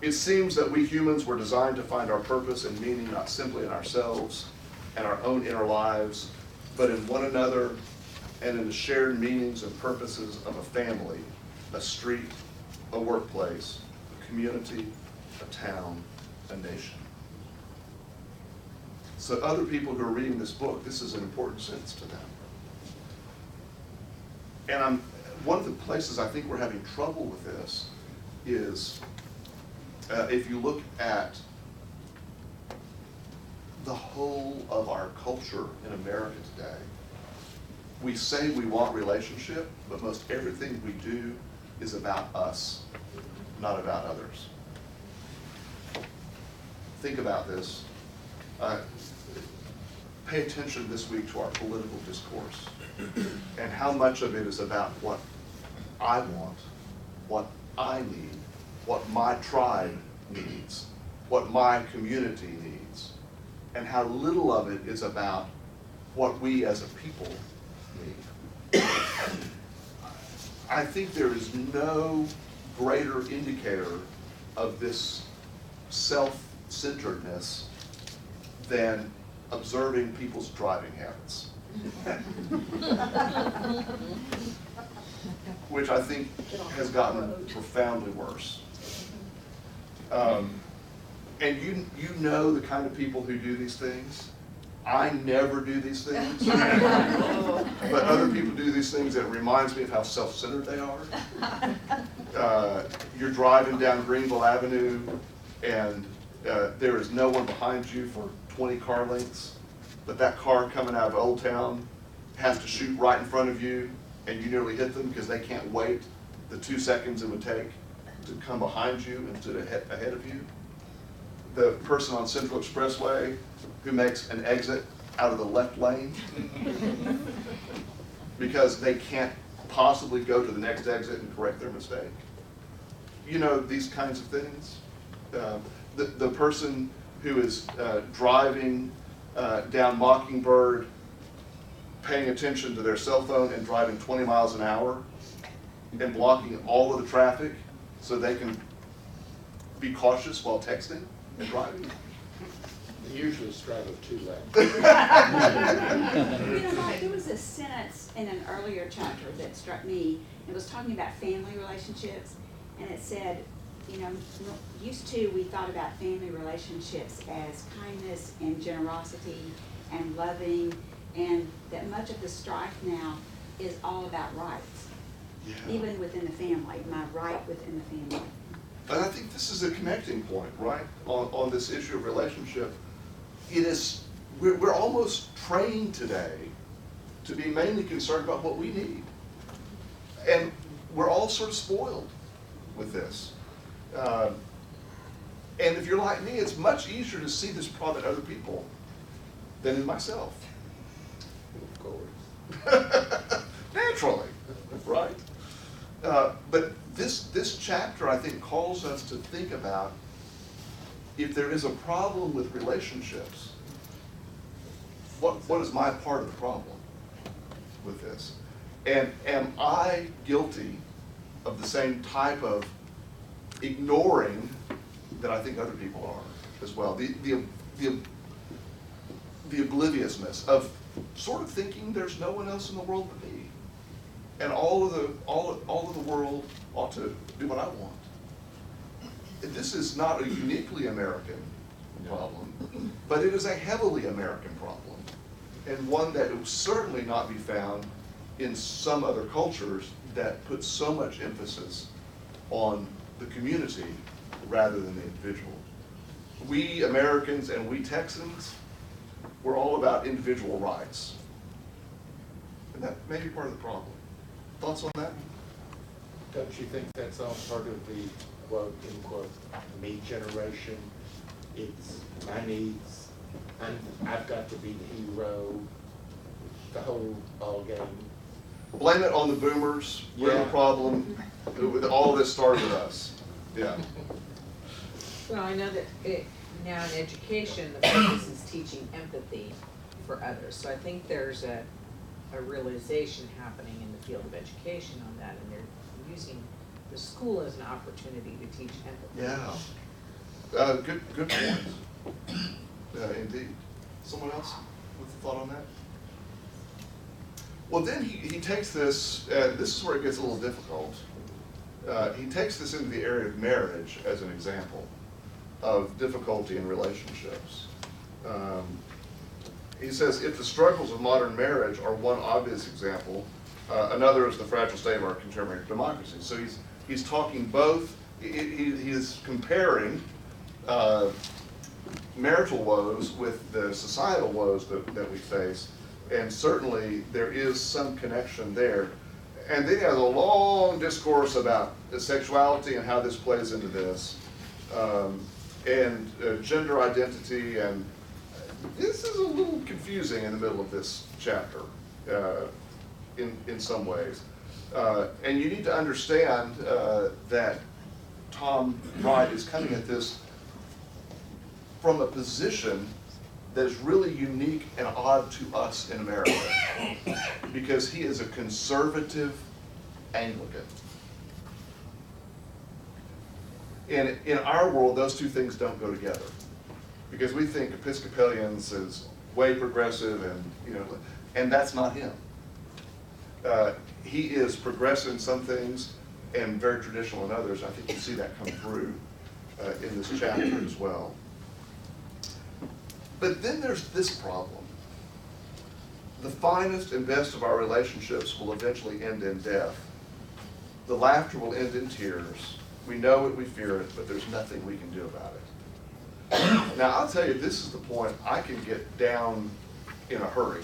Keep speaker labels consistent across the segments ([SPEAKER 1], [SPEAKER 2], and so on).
[SPEAKER 1] It seems that we humans were designed to find our purpose and meaning not simply in ourselves and our own inner lives, but in one another and in the shared meanings and purposes of a family, a street, a workplace, a community, a town, a nation. So other people who are reading this book, this is an important sentence to them. And one of the places I think we're having trouble with this is if you look at the whole of our culture in America today, we say we want relationship, but most everything we do is about us, not about others. Think about this. Pay attention this week to our political discourse and how much of it is about what I want, what I need, what my tribe needs, what my community needs, and how little of it is about what we as a people need. I think there is no greater indicator of this self-centeredness than observing people's driving habits. Which I think has gotten profoundly worse. And you know the kind of people who do these things. I never do these things. But other people do these things, and it reminds me of how self-centered they are. You're driving down Greenville Avenue, and there is no one behind you for 20 car lengths, but that car coming out of Old Town has to shoot right in front of you, and you nearly hit them because they can't wait the 2 seconds it would take to come behind you and to ahead of you. The person on Central Expressway who makes an exit out of the left lane because they can't possibly go to the next exit and correct their mistake. You know, these kinds of things. The person who is driving down Mockingbird, paying attention to their cell phone and driving 20 miles an hour and blocking all of the traffic so they can be cautious while texting and driving.
[SPEAKER 2] They usually straddle 2 lanes.
[SPEAKER 3] You know, Mike, there was a sentence in an earlier chapter that struck me. It was talking about family relationships, and it said, you know, used to we thought about family relationships as kindness and generosity and loving, and that much of the strife now is all about rights.
[SPEAKER 1] Yeah.
[SPEAKER 3] Even within the family, my right within the family.
[SPEAKER 1] And I think this is a connecting point, right, on this issue of relationship. It is, we're almost trained today to be mainly concerned about what we need. And we're all sort of spoiled with this. And if you're like me, it's much easier to see this problem in other people than in myself.
[SPEAKER 2] Of course.
[SPEAKER 1] Naturally, right? But this chapter, I think, calls us to think about if there is a problem with relationships, what is my part of the problem with this? And am I guilty of the same type of ignoring that I think other people are as well? The obliviousness of sort of thinking there's no one else in the world but me, and all of the world ought to do what I want. This is not a uniquely American problem, but it is a heavily American problem, and one that will certainly not be found in some other cultures that put so much emphasis on the community rather than the individual. We Americans and we Texans, we're all about individual rights. And that may be part of the problem. Thoughts on that?
[SPEAKER 2] Don't you think that's all part of the quote, unquote, me generation? It's my needs, I've got to be the hero, the whole ball game.
[SPEAKER 1] Blame it on the boomers. We're the problem. All of this started with us. Yeah.
[SPEAKER 4] Well, I know that now in education, the focus is teaching empathy for others. So I think there's a realization happening in the field of education on that, and they're using the school as an opportunity to teach empathy.
[SPEAKER 1] Yeah. Good point. Indeed. Someone else with a thought on that? Well, then he takes this, this is where it gets a little difficult. He takes this into the area of marriage as an example of difficulty in relationships. He says, if the struggles of modern marriage are one obvious example, another is the fragile state of our contemporary democracy. So he's talking both, he is comparing marital woes with the societal woes that we face, and certainly there is some connection there. And then he has a long discourse about sexuality and how this plays into this, and gender identity, and this is a little confusing in the middle of this chapter in some ways. And you need to understand that Tom Wright is coming at this from a position that is really unique and odd to us in America, because he is a conservative Anglican. In our world, those two things don't go together, because we think Episcopalians is way progressive, and that's not him. He is progressive in some things and very traditional in others. I think you see that come through in this chapter as well. But then there's this problem. The finest and best of our relationships will eventually end in death. The laughter will end in tears. We know it, we fear it, but there's nothing we can do about it. Now, I'll tell you, this is the point I can get down in a hurry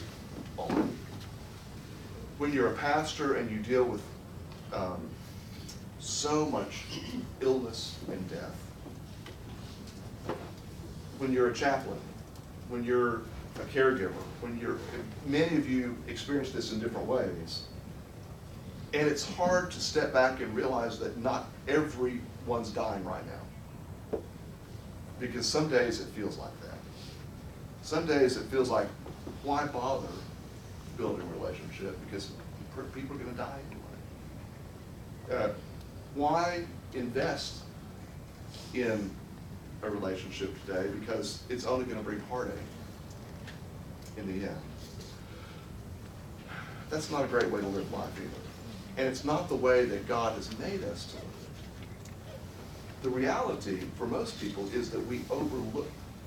[SPEAKER 1] on. When you're a pastor and you deal with so much illness and death. When you're a chaplain, when you're a caregiver, many of you experience this in different ways. And it's hard to step back and realize that not everyone's dying right now. Because some days it feels like that. Some days it feels like, why bother building a relationship? Because people are going to die anyway. Why invest in a relationship today? Because it's only going to bring heartache in the end. That's not a great way to live life either. And it's not the way that God has made us to live. The reality for most people is that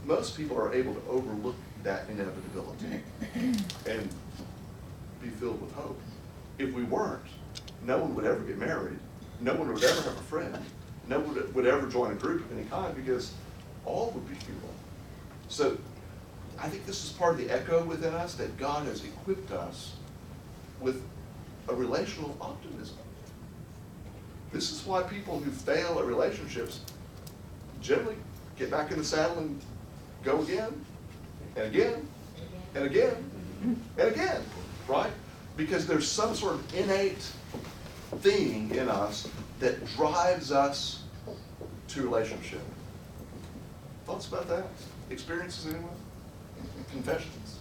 [SPEAKER 1] most people are able to overlook that inevitability and be filled with hope. If we weren't, no one would ever get married, no one would ever have a friend, no one would ever join a group of any kind, because all would be futile. So I think this is part of the echo within us, that God has equipped us with a relational optimism. This is why people who fail at relationships generally get back in the saddle and go again, and again, and again, and again, right? Because there's some sort of innate thing in us that drives us to relationship. Thoughts about that? Experiences, anyone? Confessions?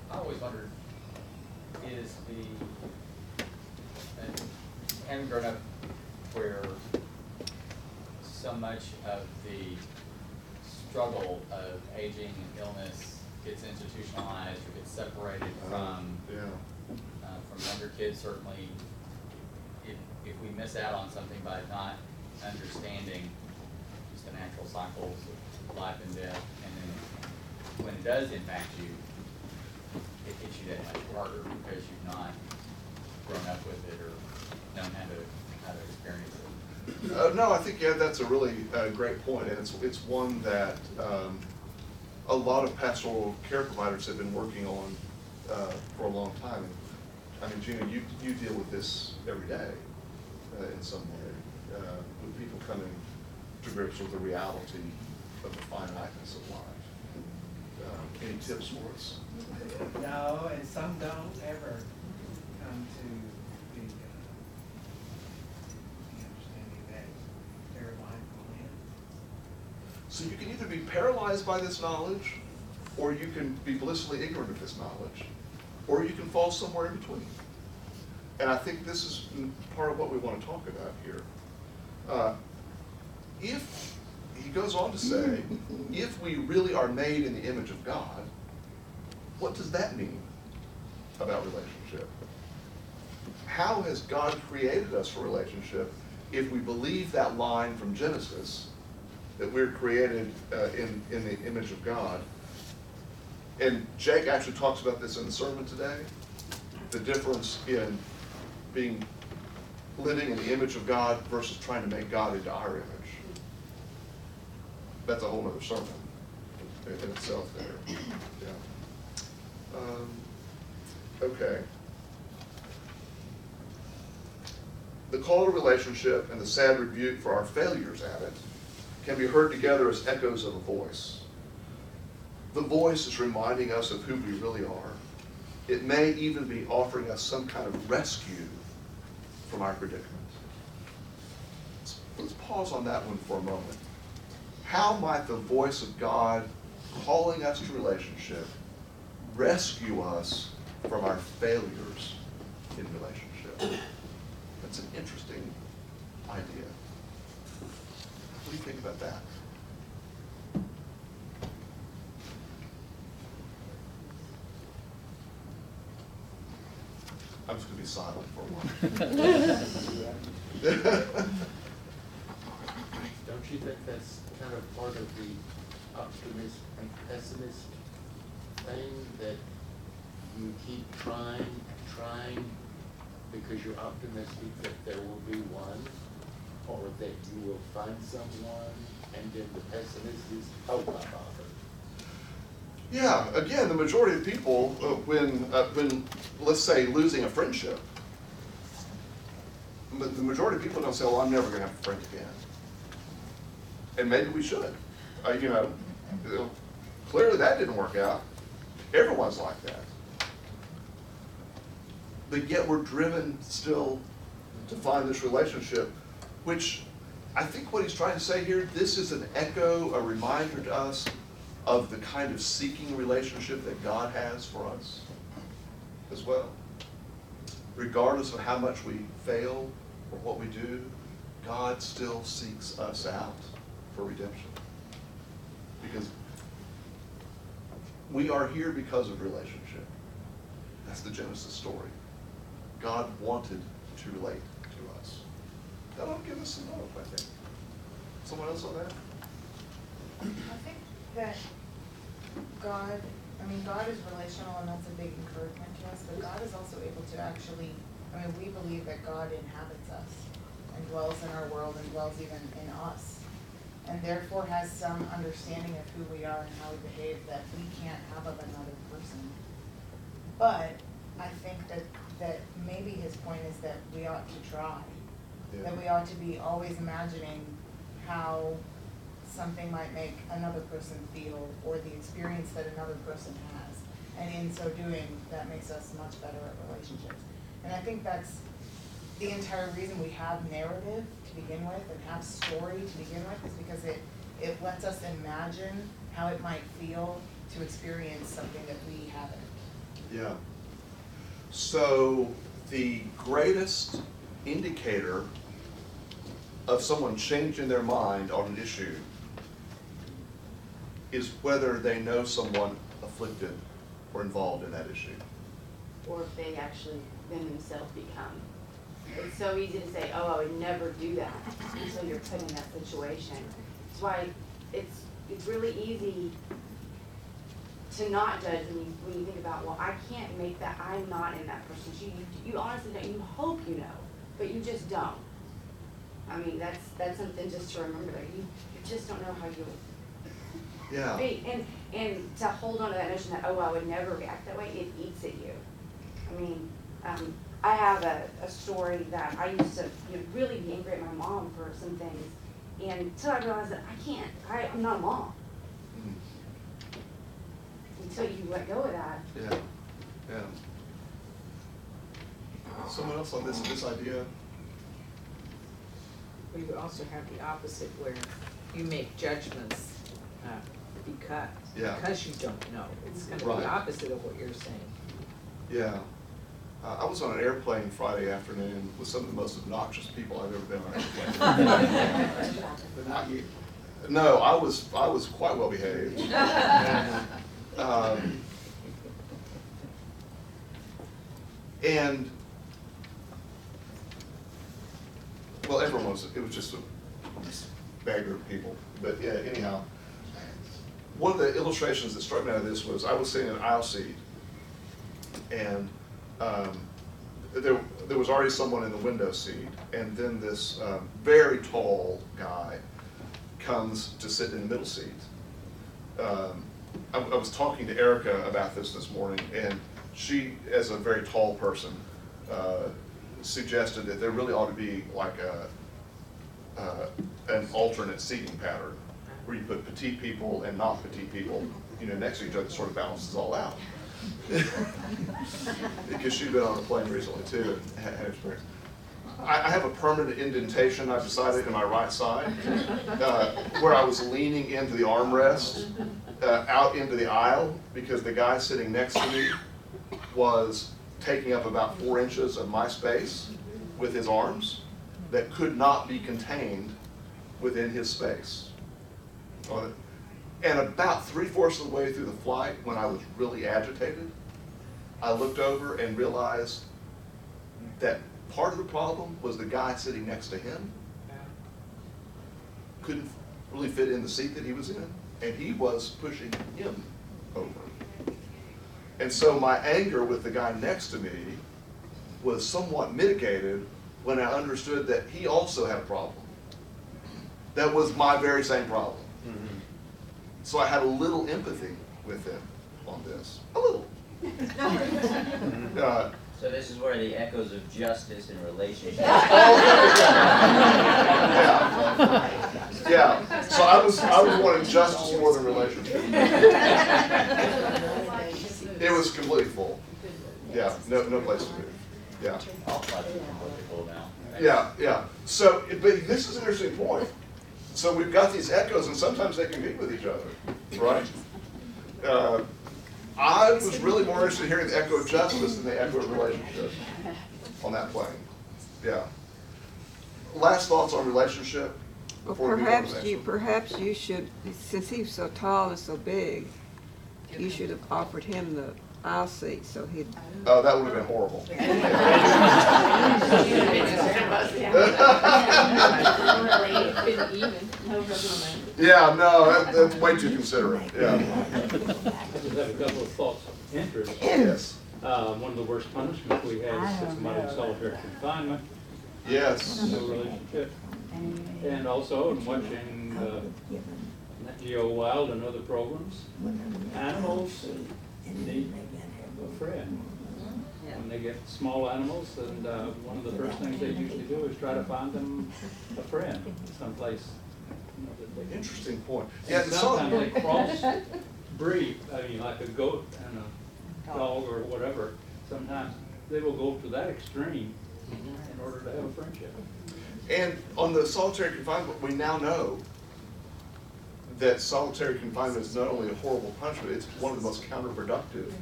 [SPEAKER 5] I always wondered, and having grown up where so much of the struggle of aging and illness gets institutionalized or gets separated from younger kids, certainly if we miss out on something by not understanding just the natural cycles of life and death, and then when it does impact you, it hits you that much harder because you've not grown up with it or known how to experience it.
[SPEAKER 1] No, I think that's a really great point, and it's one that a lot of pastoral care providers have been working on for a long time. I mean, Gina, you deal with this every day in some way, with people coming to grips with the reality of the finiteness of life. Any tips for us?
[SPEAKER 6] No, and some don't ever come to the understanding that their life will end.
[SPEAKER 1] So you can either be paralyzed by this knowledge, or you can be blissfully ignorant of this knowledge, or you can fall somewhere in between. and I think this is part of what we want to talk about here. If, he goes on to say, if we really are made in the image of God, what does that mean about relationship? How has God created us for relationship if we believe that line from Genesis, that we're created in the image of God? And Jake actually talks about this in the sermon today, the difference in living in the image of God versus trying to make God into our image. That's a whole other sermon in itself there. Yeah. Okay. The call to relationship and the sad rebuke for our failures at it can be heard together as echoes of a voice. The voice is reminding us of who we really are. It may even be offering us some kind of rescue from our predicament. Let's pause on that one for a moment. How might the voice of God calling us to relationship rescue us from our failures in relationship? That's an interesting idea. What do you think about that? I'm just going to be silent for a while.
[SPEAKER 2] Don't you think that's kind of part of the optimist and pessimist thing, that you keep trying because you're optimistic that there will be one, or that you will find someone, and then the pessimist is, oh, my bother.
[SPEAKER 1] Yeah, again, the majority of people, when let's say losing a friendship, but the majority of people don't say, well, I'm never going to have a friend again. And maybe we should. Clearly that didn't work out. Everyone's like that. But yet we're driven still to find this relationship, which I think what he's trying to say here, this is an echo, a reminder to us of the kind of seeking relationship that God has for us as well. Regardless of how much we fail or what we do, God still seeks us out for redemption. Because we are here because of relationship. That's the Genesis story. God wanted to relate to us. That'll give us some hope, I think. Someone else on that?
[SPEAKER 7] I think that God is relational, and that's a big encouragement to us, but God is also able to actually, we believe that God inhabits us and dwells in our world and dwells even in us, and therefore has some understanding of who we are and how we behave that we can't have of another person. But I think that maybe his point is that we ought to try, that we ought to be always imagining how something might make another person feel, or the experience that another person has. And in so doing, that makes us much better at relationships. And I think that's the entire reason we have narrative to begin with and have story to begin with, is because it lets us imagine how it might feel to experience something that we haven't.
[SPEAKER 1] Yeah. So the greatest indicator of someone changing their mind on an issue is whether they know someone afflicted or involved in that issue.
[SPEAKER 8] Or if they actually then themselves become. It's so easy to say, oh, I would never do that until you're put in that situation. That's why it's really easy to not judge when you think about, well, I can't make that, I'm not in that person's shoes. You honestly don't, you hope you know, but you just don't. That's something just to remember, that you just don't know how you'll
[SPEAKER 1] Yeah.
[SPEAKER 8] be. And to hold on to that notion that, oh, I would never react that way, it eats at you. I have a story that I used to really be angry at my mom for some things, and until I realized that I'm not a mom. Until you let go of that.
[SPEAKER 1] Yeah. Yeah. Someone else on this idea?
[SPEAKER 4] We would also have the opposite, where you make judgments because you don't know. It's kind of
[SPEAKER 1] Right.
[SPEAKER 4] the opposite of what you're saying.
[SPEAKER 1] Yeah. I was on an airplane Friday afternoon with some of the most obnoxious people I've ever been on an airplane.
[SPEAKER 2] But not you.
[SPEAKER 1] No, I was quite well behaved. And, well, everyone was, it was just a bagger of people. But yeah, anyhow, one of the illustrations that struck me out of this was I was sitting in an aisle seat, and there was already someone in the window seat, and then this very tall guy comes to sit in the middle seat. I was talking to Erica about this morning, and she, as a very tall person, suggested that there really ought to be like an alternate seating pattern, where you put petite people and not petite people, next to each other, sort of balances all out. Because she'd been on a plane recently too and had experience. I have a permanent indentation, I've decided, in my right side, where I was leaning into the armrest, out into the aisle, because the guy sitting next to me was taking up about 4 inches of my space with his arms that could not be contained within his space. And about 3/4 of the way through the flight, when I was really agitated, I looked over and realized that part of the problem was the guy sitting next to him couldn't really fit in the seat that he was in, and he was pushing him over. And so my anger with the guy next to me was somewhat mitigated when I understood that he also had a problem. That was my very same problem. So I had a little empathy with him on this. A little.
[SPEAKER 9] So this is where the echoes of justice and relationships.
[SPEAKER 1] Yeah. So I was wanting justice more than relationship. It was completely full. Yeah. No place to move. Yeah.
[SPEAKER 9] All completely full now.
[SPEAKER 1] Yeah. So, but this is an interesting point. So we've got these echoes, and sometimes they compete with each other, right? I was really more interested in hearing the echo of justice than the echo of relationship on that plane. Yeah. Last thoughts on relationship
[SPEAKER 10] Well,
[SPEAKER 1] before we move on to the next one.
[SPEAKER 10] perhaps you should, since he was so tall and so big, you should have offered him the aisle seat so he'd.
[SPEAKER 1] Oh, that would have been horrible. Yeah, no, that's way too considerate. Yeah.
[SPEAKER 11] I just have a couple of thoughts of interest.
[SPEAKER 1] Yes.
[SPEAKER 11] One of the worst punishments we had is put somebody in solitary confinement,
[SPEAKER 1] Yes.
[SPEAKER 11] no relationship. And also, in watching Nat Geo Wild and other programs, animals need a friend. When they get small animals, and one of the first things they usually do is try to find them a friend someplace. That they can.
[SPEAKER 1] Interesting point.
[SPEAKER 11] And
[SPEAKER 1] Yeah,
[SPEAKER 11] sometimes they cross breed, I mean, like a goat and a dog or whatever. Sometimes they will go to that extreme in order to have a friendship.
[SPEAKER 1] And on the solitary confinement, we now know that solitary confinement is not only a horrible punishment, it's one of the most counterproductive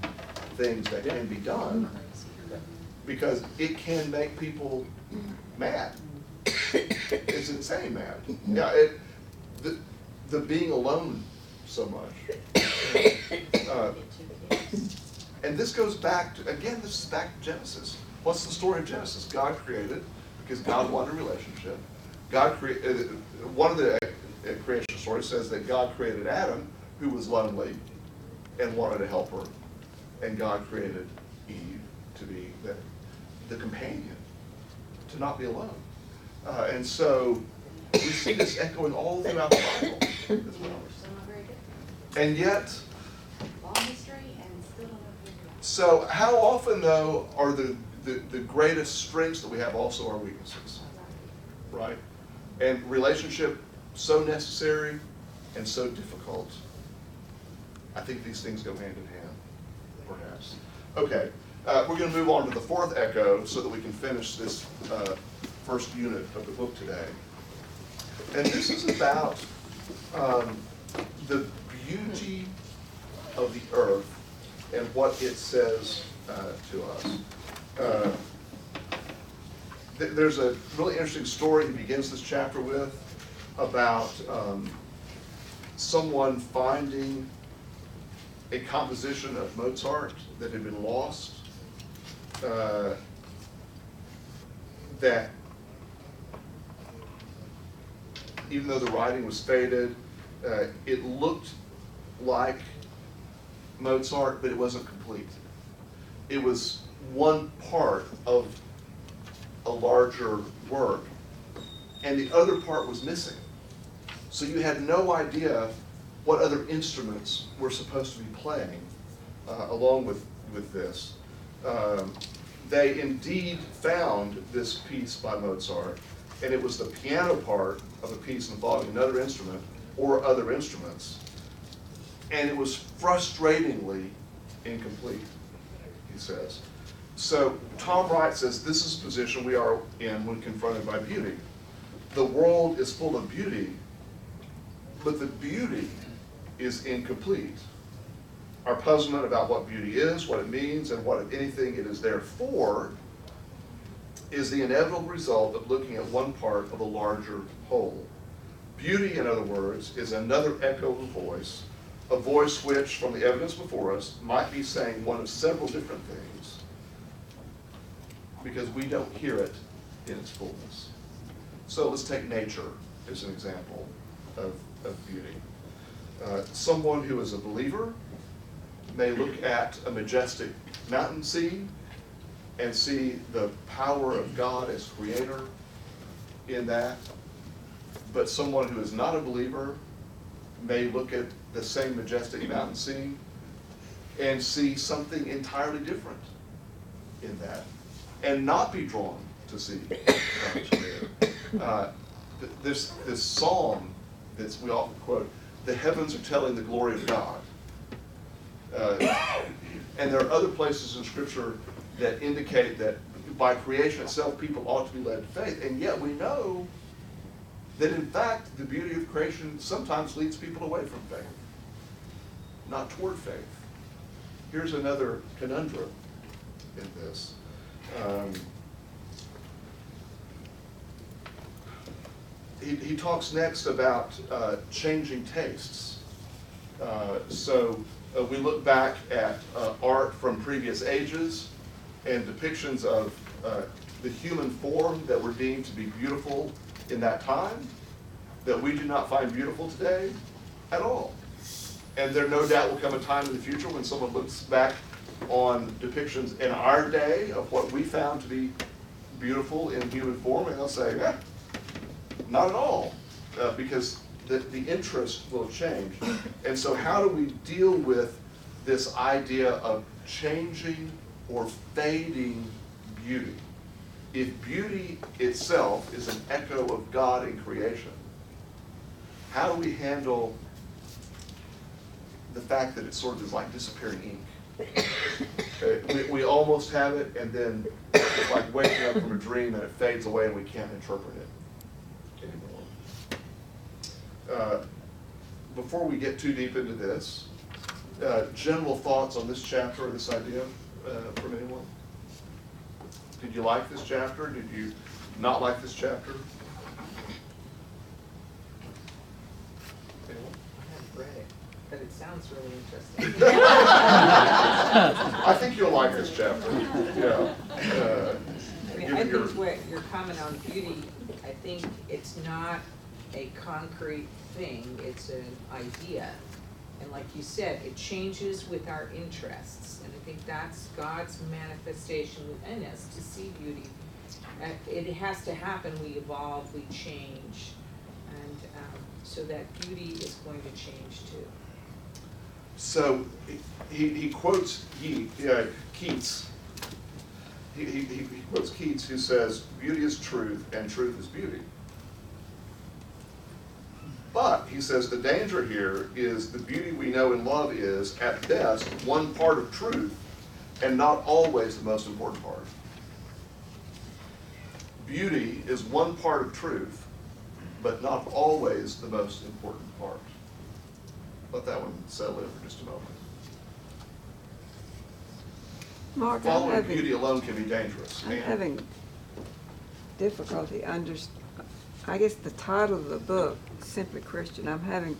[SPEAKER 1] things that can be done, because it can make people mad. It's insane mad. Yeah, the being alone so much. And this goes back to, again, this is back to Genesis. What's the story of Genesis? God created, because God wanted a relationship. God created, one of the creation stories says that God created Adam, who was lonely and wanted a helper. And God created Eve to be the companion, to not be alone. And so we see this echoing all throughout the Bible as well. And yet, so how often though are the greatest strengths that we have also our weaknesses, right? And relationship so necessary and so difficult. I think these things go hand in hand, perhaps. Okay, we're going to move on to the fourth echo so that we can finish this first unit of the book today. And this is about the beauty of the earth and what it says to us. There's a really interesting story he begins this chapter with about someone finding a composition of Mozart that had been lost, that even though the writing was faded, it looked like Mozart, but it wasn't complete. It was one part of a larger work, and the other part was missing. So you had no idea what other instruments were supposed to be playing along with this. They indeed found this piece by Mozart, and it was the piano part of a piece involving another instrument or other instruments, and it was frustratingly incomplete, he says. So Tom Wright says this is the position we are in when confronted by beauty. The world is full of beauty, but the beauty is incomplete. Our puzzlement about what beauty is, what it means, and what, if anything, it is there for, is the inevitable result of looking at one part of a larger whole. Beauty, in other words, is another echo of a voice which, from the evidence before us, might be saying one of several different things, because we don't hear it in its fullness. So let's take nature as an example of beauty. Someone who is a believer may look at a majestic mountain scene and see the power of God as creator in that. But someone who is not a believer may look at the same majestic mountain scene and see something entirely different in that, and not be drawn to see God's creator. This psalm that we often quote, the heavens are telling the glory of God. And there are other places in Scripture that indicate that by creation itself, people ought to be led to faith. And yet we know that in fact, the beauty of creation sometimes leads people away from faith, not toward faith. Here's another conundrum in this. He talks next about changing tastes. We look back at art from previous ages and depictions of the human form that were deemed to be beautiful in that time, that we do not find beautiful today at all. And there no doubt will come a time in the future when someone looks back on depictions in our day of what we found to be beautiful in human form, and they'll say, not at all, because the interest will change. And so how do we deal with this idea of changing or fading beauty? If beauty itself is an echo of God in creation, how do we handle the fact that it sort of is like disappearing ink? We almost have it, and then it's like waking up from a dream and it fades away and we can't interpret it anymore. Before we get too deep into this, general thoughts on this chapter or this idea from anyone? Did you like this chapter? Did you not like this chapter? Anyone?
[SPEAKER 4] I haven't read it, but it sounds really interesting.
[SPEAKER 1] I think you'll like this chapter. Yeah.
[SPEAKER 4] I mean, I think what your comment on beauty, I think it's not a concrete thing, it's an idea. And like you said, it changes with our interests. And I think that's God's manifestation within us, to see beauty. It has to happen, we evolve, we change. And so that beauty is going to change too.
[SPEAKER 1] So he quotes Keats. He quotes Keats, who says, beauty is truth and truth is beauty. But, he says, the danger here is the beauty we know and love is, at best, one part of truth and not always the most important part. Beauty is one part of truth, but not always the most important part. Let that one settle in for just a moment.
[SPEAKER 10] Mark, I'm
[SPEAKER 1] following beauty
[SPEAKER 10] having,
[SPEAKER 1] alone can be dangerous.
[SPEAKER 10] I'm
[SPEAKER 1] And
[SPEAKER 10] having difficulty I guess the title of the book, Simply Christian, I'm having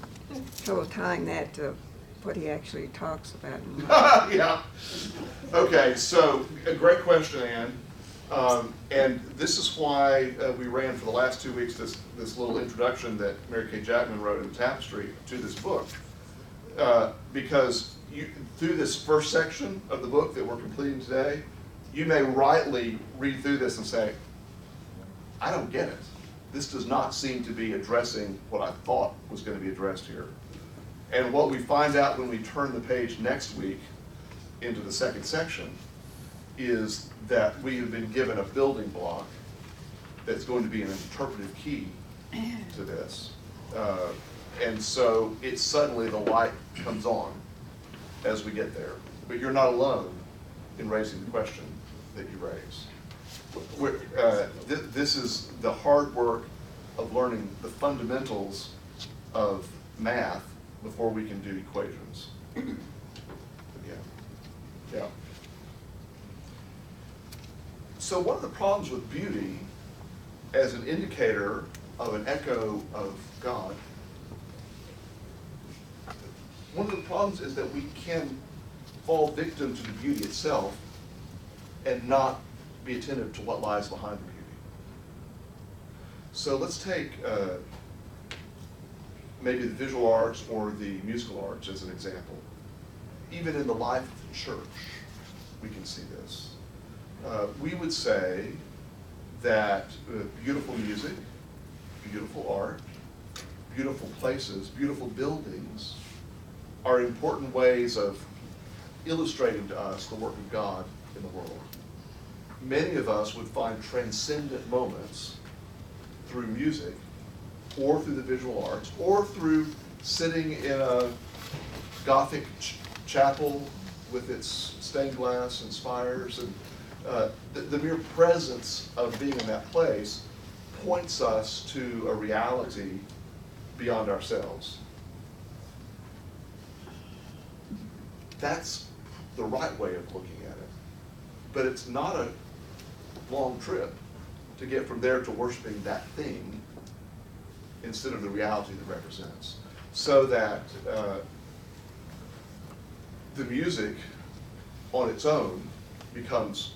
[SPEAKER 10] trouble tying that to what he actually talks about.
[SPEAKER 1] yeah. Okay, so a great question, Ann. And this is why we ran for the last 2 weeks this little introduction that Mary Kay Jackman wrote in the Tapestry to this book. Because through this first section of the book that we're completing today, you may rightly read through this and say, I don't get it. This does not seem to be addressing what I thought was going to be addressed here. And what we find out when we turn the page next week into the second section is that we have been given a building block that's going to be an interpretive key to this. And so it's suddenly the light comes on as we get there. But you're not alone in raising the question that you raise. This is the hard work of learning the fundamentals of math before we can do equations. Yeah. So one of the problems with beauty as an indicator of an echo of God, one of the problems is that we can fall victim to the beauty itself and not be attentive to what lies behind the beauty. So let's take maybe the visual arts or the musical arts as an example. Even in the life of the church, we can see this. We would say that beautiful music, beautiful art, beautiful places, beautiful buildings are important ways of illustrating to us the work of God in the world. Many of us would find transcendent moments through music, or through the visual arts, or through sitting in a Gothic chapel with its stained glass and spires. And the mere presence of being in that place points us to a reality beyond ourselves. That's the right way of looking at it. But it's not a long trip to get from there to worshiping that thing instead of the reality that represents. So that the music on its own becomes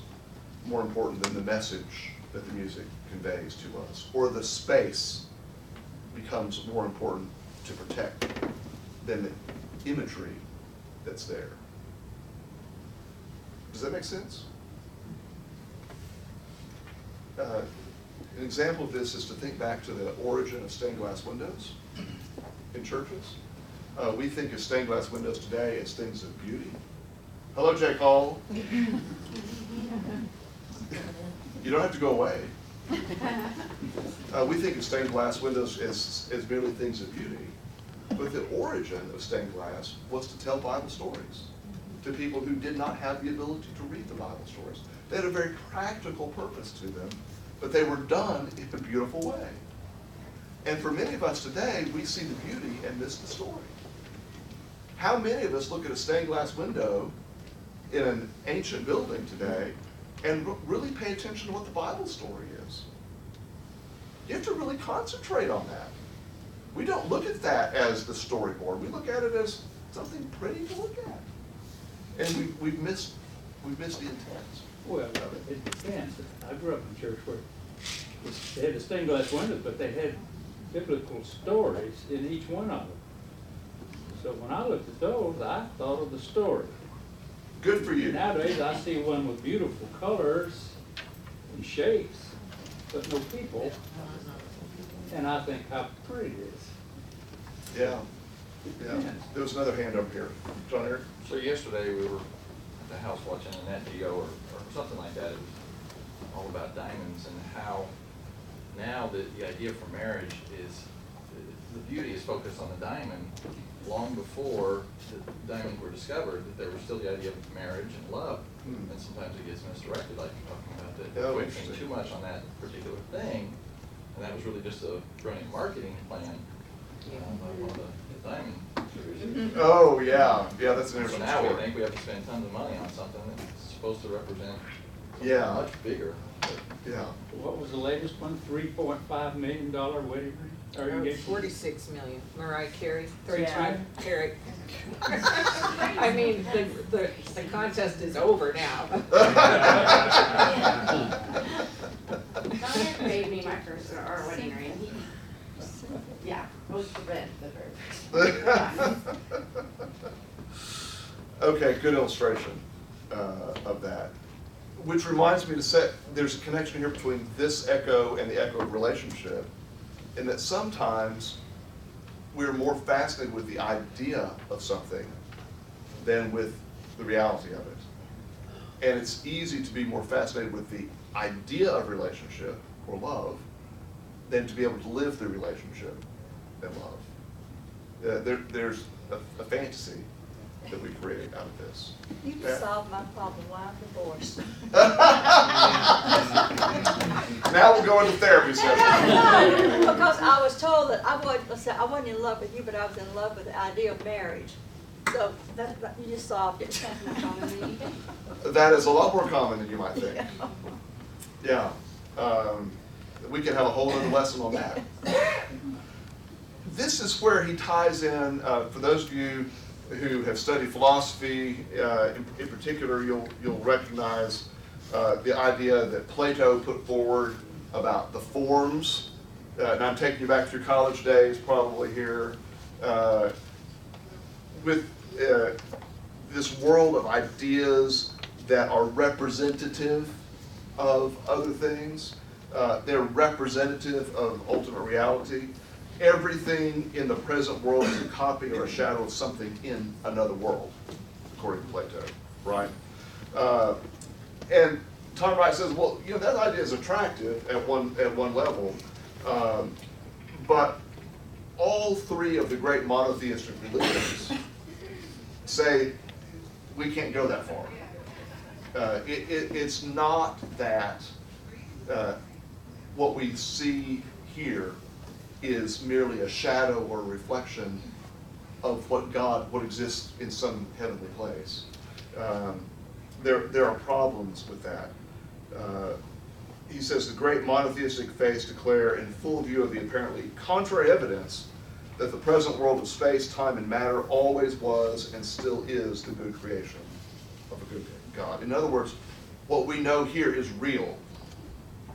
[SPEAKER 1] more important than the message that the music conveys to us, or the space becomes more important to protect than the imagery that's there. Does that make sense? An example of this is to think back to the origin of stained glass windows in churches. We think of stained glass windows today as things of beauty. Hello, Jake Hall. You don't have to go away. We think of stained glass windows as merely things of beauty. But the origin of stained glass was to tell Bible stories to people who did not have the ability to read the Bible stories. They had a very practical purpose to them, but they were done in a beautiful way. And for many of us today, we see the beauty and miss the story. How many of us look at a stained glass window in an ancient building today and really pay attention to what the Bible story is? You have to really concentrate on that. We don't look at that as the storyboard. We look at it as something pretty to look at. And we've missed the intent.
[SPEAKER 11] Well, it depends. I grew up in a church where they had the stained glass windows, but they had biblical stories in each one of them. So when I looked at those, I thought of the story.
[SPEAKER 1] Good for you.
[SPEAKER 11] Nowadays, I see one with beautiful colors and shapes, but no people. And I think how pretty it is.
[SPEAKER 1] Yeah. Yeah. There was another hand over here. John Eric?
[SPEAKER 12] So yesterday we were at the house watching a Nat Geo or something like that. It was all about diamonds and how now the idea for marriage is the beauty is focused on the diamond. Long before the diamonds were discovered, that there was still the idea of marriage and love. And sometimes it gets misdirected, like you're talking about, that focusing too much on that particular thing. And that was really just a brilliant marketing plan by one of the diamond producers.
[SPEAKER 1] Oh, yeah. Yeah, that's an
[SPEAKER 12] So
[SPEAKER 1] interesting
[SPEAKER 12] now we
[SPEAKER 1] story.
[SPEAKER 12] think we have to spend tons of money on something that's supposed to represent
[SPEAKER 1] Yeah.
[SPEAKER 12] much bigger.
[SPEAKER 1] Yeah.
[SPEAKER 11] What was the latest one, $3.5 million wedding ring? Or engagement?
[SPEAKER 4] 46 million, Mariah Carey,
[SPEAKER 3] Yeah.
[SPEAKER 4] 35 Carey. I mean, the contest is over now.
[SPEAKER 8] Diane made me my first, or wedding ring. Yeah, it was the red, the
[SPEAKER 1] Okay, good illustration of that. Which reminds me to say, there's a connection here between this echo and the echo relationship, in that sometimes we're more fascinated with the idea of something than with the reality of it. And it's easy to be more fascinated with the idea of relationship or love than to be able to live the relationship and love. There's a fantasy that we create out of this.
[SPEAKER 13] You just solved my problem while I'm divorced.
[SPEAKER 1] Now we'll go into therapy session.
[SPEAKER 13] Because I was told that I wasn't in love with you, but I was in love with the idea of marriage. So you just solved it.
[SPEAKER 1] That is a lot more common than you might think. Yeah. We could have a whole other lesson on that. This is where he ties in, for those of you who have studied philosophy, in particular, you'll recognize the idea that Plato put forward about the forms. And I'm taking you back through college days, probably here, with this world of ideas that are representative of other things. They're representative of ultimate reality. Everything in the present world is a copy or a shadow of something in another world, according to Plato, right? And Tom Wright says, well, you know, that idea is attractive at one level, but all three of the great monotheistic religions say we can't go that far. It's not that what we see here is merely a shadow or a reflection of what exists in some heavenly place. There are problems with that. He says the great monotheistic faiths declare in full view of the apparently contrary evidence that the present world of space, time, and matter always was and still is the good creation of a good God. In other words, what we know here is real.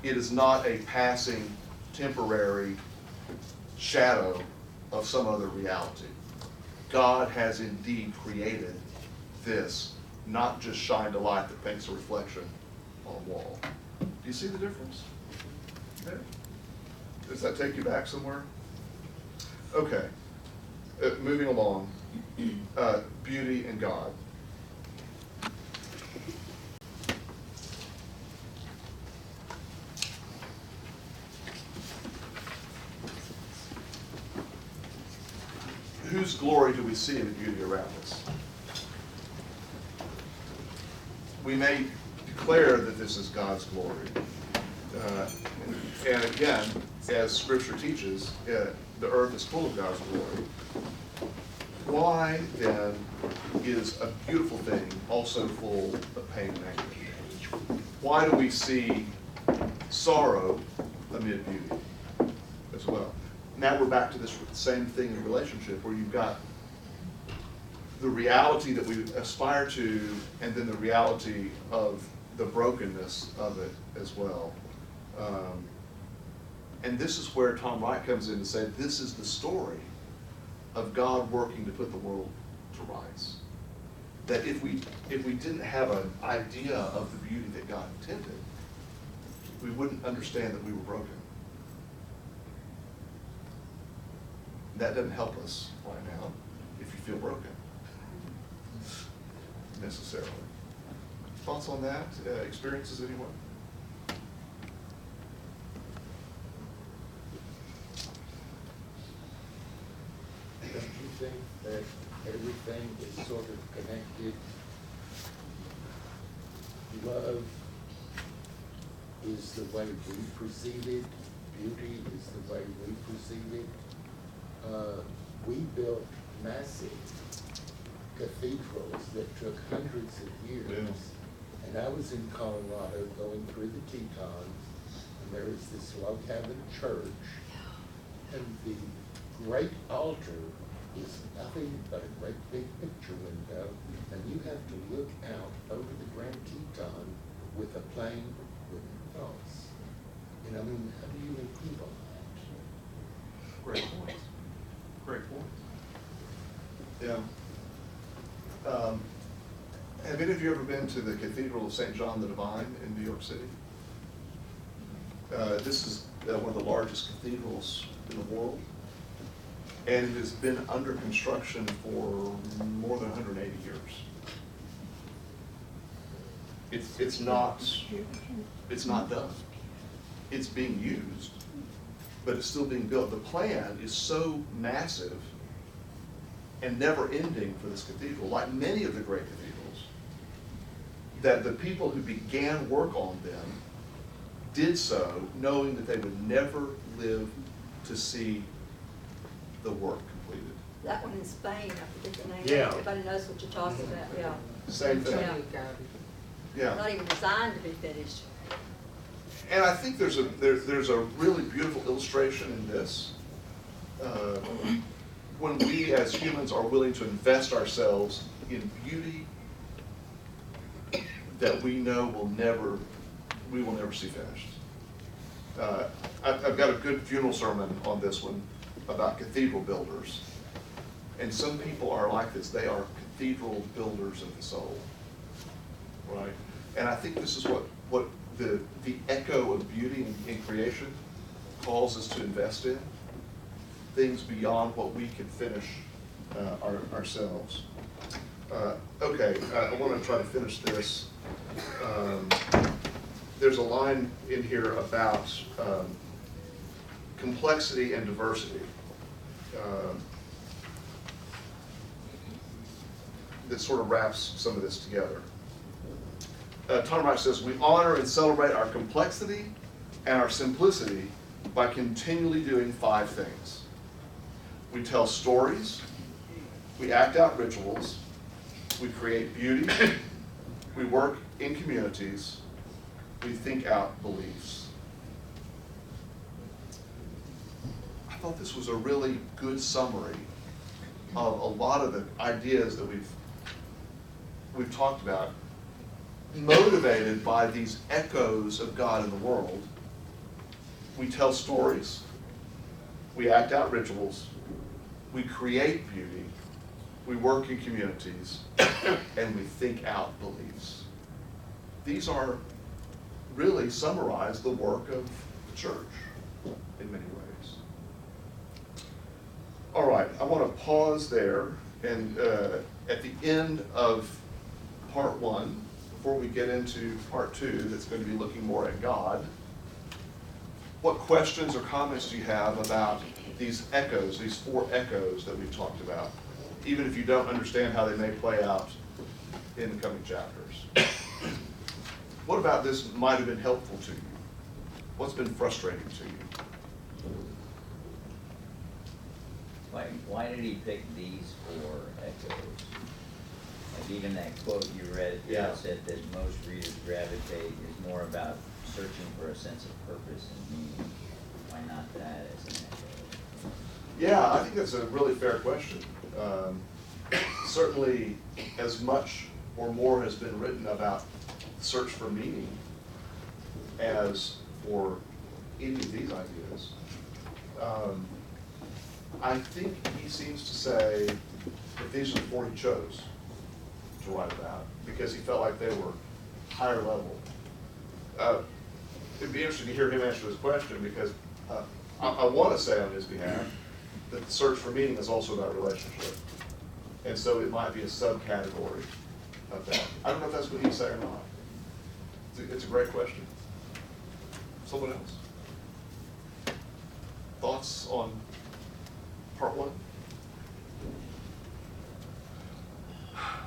[SPEAKER 1] It is not a passing, temporary shadow of some other reality. God has indeed created this, not just shined a light that paints a reflection on a wall. Do you see the difference? Okay. Does that take you back somewhere? Okay. Moving along. Beauty and God. Whose glory do we see in the beauty around us? We may declare that this is God's glory. And again, as Scripture teaches, the earth is full of God's glory. Why, then, is a beautiful thing also full of pain and anguish? Why do we see sorrow amid beauty as well? Now we're back to this same thing in relationship, where you've got the reality that we aspire to, and then the reality of the brokenness of it as well. And this is where Tom Wright comes in to say, this is the story of God working to put the world to rights. That if we didn't have an idea of the beauty that God intended, we wouldn't understand that we were broken. That doesn't help us right now if you feel broken, necessarily. Thoughts on that? Experiences, anyone?
[SPEAKER 2] Don't you think that everything is sort of connected? Love is the way we perceive it. Beauty is the way we perceive it. We built massive cathedrals that took hundreds of years And I was in Colorado going through the Tetons, and there is this log cabin church, and the great altar is nothing but a great big picture window, and you have to look out over the Grand Teton with a plane wooden cross. And I mean, how do you improve on that?
[SPEAKER 1] Great point. Great point. Yeah. Have any of you ever been to the Cathedral of St. John the Divine in New York City? This is one of the largest cathedrals in the world, and it has been under construction for more than 180 years. It's not done. It's being used, but it's still being built. The plan is so massive and never ending for this cathedral, like many of the great cathedrals, that the people who began work on them did so knowing that they would never live to see the work completed.
[SPEAKER 13] That one in Spain, I forget the name.
[SPEAKER 2] Yeah.
[SPEAKER 13] Everybody knows what you're talking about, yeah.
[SPEAKER 1] Same thing. Yeah.
[SPEAKER 13] Not even designed to be finished.
[SPEAKER 1] And I think there's a really beautiful illustration in this. When we as humans are willing to invest ourselves in beauty that we know we will never see finished. I've got a good funeral sermon on this one about cathedral builders. And some people are like this. They are cathedral builders of the soul, right? And I think this is what the echo of beauty in creation calls us to invest in, things beyond what we can finish ourselves. Okay, I want to try to finish this. There's a line in here about complexity and diversity that sort of wraps some of this together. Tom Wright says, we honor and celebrate our complexity and our simplicity by continually doing 5 things. We tell stories, we act out rituals, we create beauty, we work in communities, we think out beliefs. I thought this was a really good summary of a lot of the ideas that we've talked about, motivated by these echoes of God in the world. We tell stories, we act out rituals, we create beauty, we work in communities, and we think out beliefs. These are really summarize the work of the church in many ways. All right, I want to pause there, and at the end of part 1, before we get into part 2, that's going to be looking more at God, what questions or comments do you have about these echoes, these 4 echoes that we've talked about, even if you don't understand how they may play out in the coming chapters? What about this might have been helpful to you? What's been frustrating to you?
[SPEAKER 9] Why did he pick these 4 echoes? Like even that quote you read at the outset that most readers gravitate is more about searching for a sense of purpose and meaning. Why not that as an echo?
[SPEAKER 1] Yeah, I think that's a really fair question. Certainly, as much or more has been written about search for meaning as for any of these ideas. I think he seems to say that these are the 4 he chose to write about because he felt like they were higher level. It'd be interesting to hear him answer this question because I want to say on his behalf that the search for meaning is also about relationship. And so it might be a subcategory of that. I don't know if that's what he's saying or not. It's a great question. Someone else? Thoughts on part 1?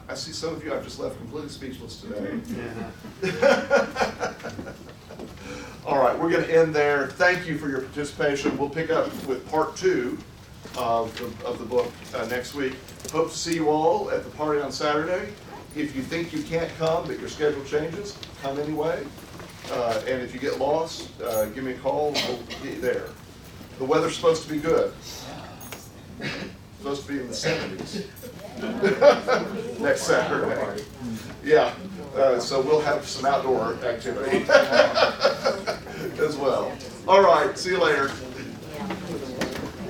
[SPEAKER 1] I see some of you I've just left completely speechless today. All right, we're going to end there. Thank you for your participation. We'll pick up with part 2 of the book next week. Hope to see you all at the party on Saturday. if you think you can't come, that your schedule changes, come anyway. And if you get lost, give me a call, and we'll get you there. The weather's supposed to be good. Supposed to be in the 70s. Next Saturday. Yeah, so we'll have some outdoor activity.